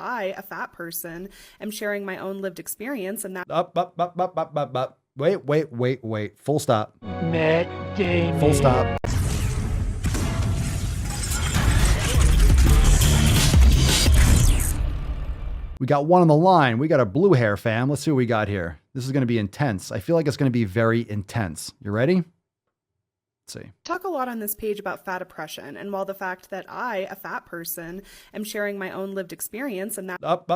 I, a fat person, am sharing my own lived experience and that Up. Wait. Full stop. Matt Damon. Full stop. We got one on the line. We got a blue hair fam. Let's see what we got here. This is going to be intense. I feel like it's going to be very intense. You ready? Let's see. talk a lot on this page about fat oppression, and while the fact that I, a fat person, am sharing my own lived experience and that Up.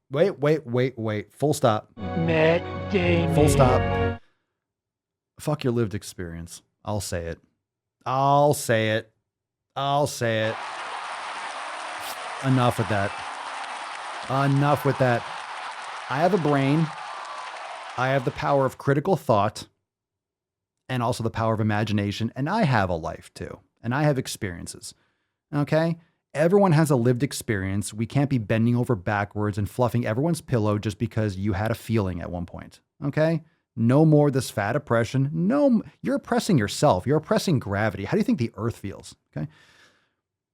Wait. Full stop. Matt Damon. Full stop. Fuck your lived experience. I'll say it. Enough with that. I have a brain. I have the power of critical thought and also the power of imagination. And I have a life too. And I have experiences. Okay? Everyone has a lived experience. We can't be bending over backwards and fluffing everyone's pillow just because you had a feeling at one point. Okay? No more this fat oppression. No, you're oppressing yourself. You're oppressing gravity. How do you think the earth feels? Okay?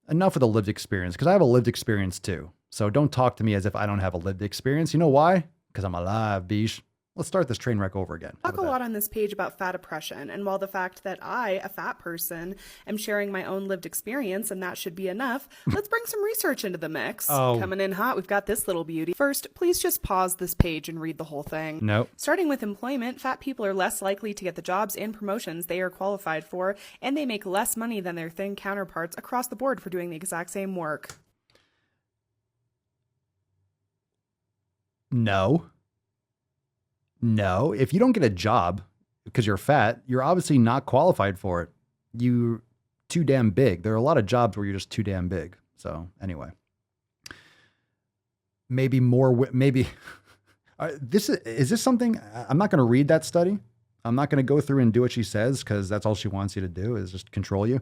Enough of the lived experience, because I have a lived experience too. So don't talk to me as if I don't have a lived experience. You know why? Because I'm alive, biche. Let's start this train wreck over again. talk a lot on this page about fat oppression, and while the fact that I, a fat person, am sharing my own lived experience and that should be enough, let's bring some research into the mix. Coming in hot, we've got this little beauty. First, please just pause this page and read the whole thing. Nope. Starting with employment, fat people are less likely to get the jobs and promotions they are qualified for, and they make less money than their thin counterparts across the board for doing the exact same work. No, if you don't get a job because you're fat, you're obviously not qualified for it. You're too damn big. There are a lot of jobs where you're just too damn big. So anyway, maybe is this something? I'm not going to read that study. I'm not going to go through and do what she says because that's all she wants you to do is just control you.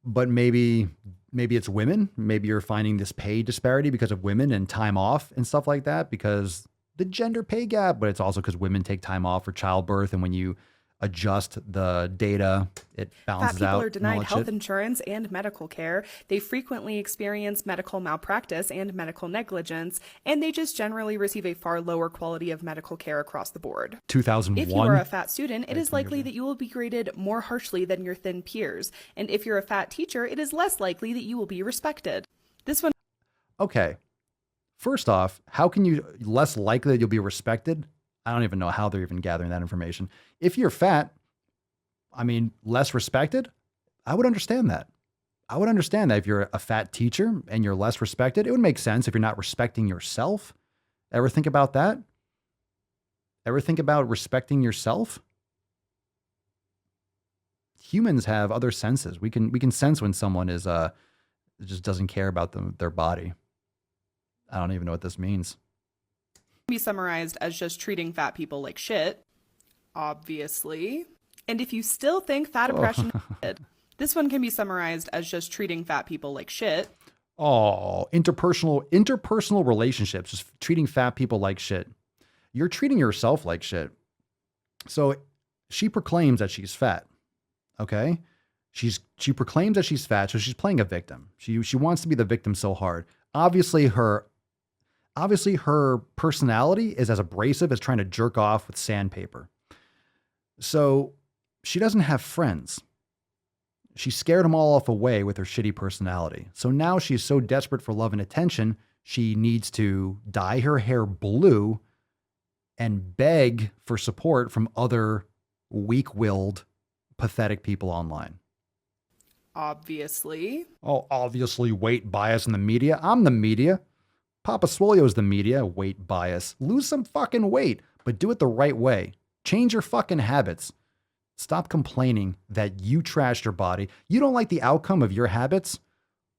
But maybe it's women. Maybe you're finding this pay disparity because of women and time off and stuff like that because the gender pay gap, but it's also because women take time off for childbirth. And when you adjust the data, it balances out. Fat people are denied health insurance and medical care. They frequently experience medical malpractice and medical negligence, and they just generally receive a far lower quality of medical care across the board. 2001. If you are a fat student, it is likely that you will be graded more harshly than your thin peers. And if you're a fat teacher, it is less likely that you will be respected. This one. Okay. First off, how can you less likely that you'll be respected? I don't even know how they're even gathering that information. If you're fat, less respected, I would understand that. If you're a fat teacher and you're less respected, it would make sense if you're not respecting yourself. Ever think about that? Ever think about respecting yourself? Humans have other senses. We can sense when someone is just doesn't care about their body. I don't even know what this means. Be summarized as just treating fat people like shit, obviously. And if you still think fat oppression is shit, this one can be summarized as just treating fat people like shit. Oh, interpersonal relationships, just treating fat people like shit. You're treating yourself like shit. So she proclaims that she's fat. Okay? She proclaims that she's fat, so she's playing a victim. She wants to be the victim so hard. Obviously her personality is as abrasive as trying to jerk off with sandpaper. So she doesn't have friends. She scared them all off away with her shitty personality. So now she's so desperate for love and attention, she needs to dye her hair blue and beg for support from other weak-willed, pathetic people online. Obviously. Oh, obviously weight bias in the media. I'm the media. Papa Swolio is the media. Weight bias. Lose some fucking weight, but do it the right way. Change your fucking habits. Stop complaining that you trashed your body. You don't like the outcome of your habits?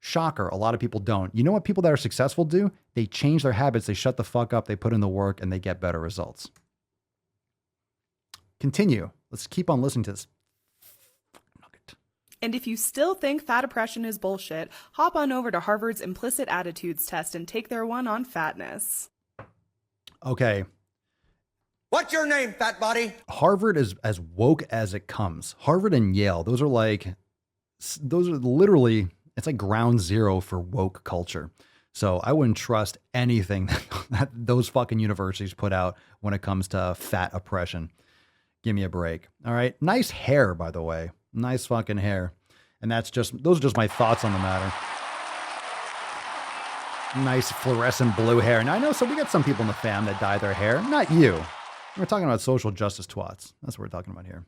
Shocker, a lot of people don't. You know what people that are successful do? They change their habits, they shut the fuck up, they put in the work, and they get better results. Continue. Let's keep on listening to this. And if you still think fat oppression is bullshit, hop on over to Harvard's implicit attitudes test and take their one on fatness. Okay. What's your name, fat body? Harvard is as woke as it comes. Harvard and Yale, those are literally, it's like ground zero for woke culture. So I wouldn't trust anything that those fucking universities put out when it comes to fat oppression. Give me a break. All right. Nice hair, by the way. Nice fucking hair. And those are just my thoughts on the matter. Nice fluorescent blue hair. Now I know, so we got some people in the fam that dye their hair. Not you. We're talking about social justice twats. That's what we're talking about here.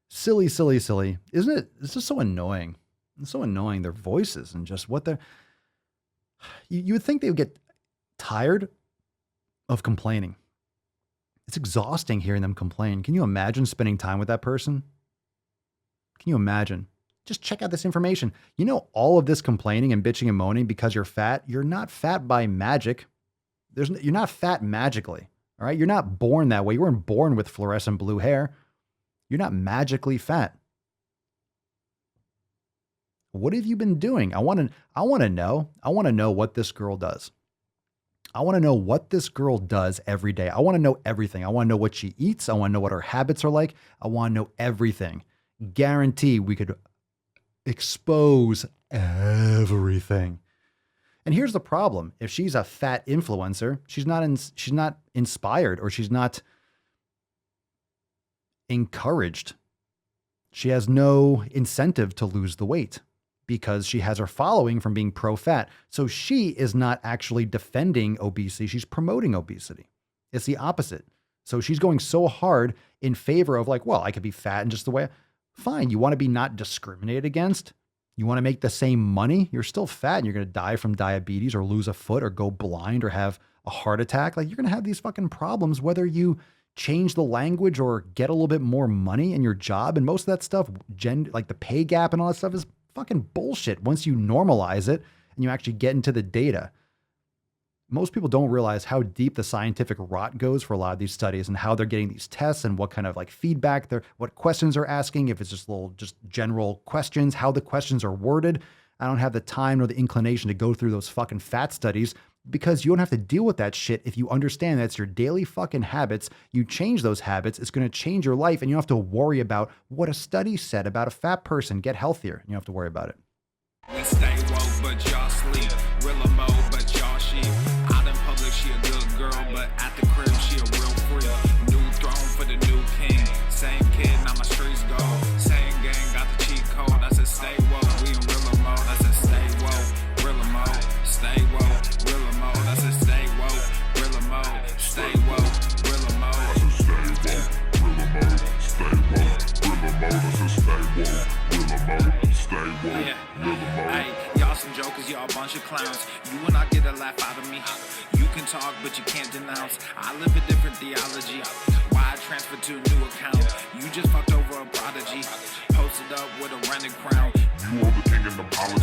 Silly, silly, silly. Isn't it? It's just so annoying. It's so annoying. Their voices and just what they're... You would think they would get tired of complaining. It's exhausting hearing them complain. Can you imagine spending time with that person? Can you imagine? Just check out this information. You know, all of this complaining and bitching and moaning because you're fat, you're not fat by magic. You're not fat magically. All right. You're not born that way. You weren't born with fluorescent blue hair. You're not magically fat. What have you been doing? I want to know. I want to know what this girl does. I want to know what this girl does every day. I want to know everything. I want to know what she eats. I want to know what her habits are like. I want to know everything. Guarantee we could expose everything. And here's the problem. If she's a fat influencer, she's not inspired, or she's not encouraged. She has no incentive to lose the weight because she has her following from being pro-fat. So she is not actually defending obesity. She's promoting obesity. It's the opposite. So she's going so hard in favor of like, well, I could be fat and just the way. Fine. You want to be not discriminated against? You want to make the same money? You're still fat and you're going to die from diabetes or lose a foot or go blind or have a heart attack. Like, you're going to have these fucking problems whether you change the language or get a little bit more money in your job. And most of that stuff, like the pay gap and all that stuff, is fucking bullshit once you normalize it and you actually get into the data. Most people don't realize how deep the scientific rot goes for a lot of these studies and how they're getting these tests and what kind of like feedback what questions they're asking. If it's just general questions, how the questions are worded. I don't have the time nor the inclination to go through those fucking fat studies because you don't have to deal with that shit if you understand that it's your daily fucking habits. You change those habits, it's going to change your life, and you don't have to worry about what a study said about a fat person. Get healthier. You don't have to worry about it. We stay woke, but y'all sleep. Real mode, but y'all sheep. Out in public, she a good girl, but at the crib, she a real freak. New throne for the new king. Same kid, now my streets go. Same gang, got the cheat code. I said stay woke, we in real mode. I said stay woke, real mode. Stay woke, real mode. I said stay woke, real mode. Stay woke, real mode. I said stay woke, real mode. Stay woke, real mode. I said stay woke, real mode. Stay woke, real mode. Hey, y'all some jokers, y'all a bunch of clowns. You will not get a laugh out of me. You can talk, but you can't denounce. I live a different theology. Why I transferred to a new account? You just fucked over a prodigy. Posted up with a rented crown. You are the king in the politics.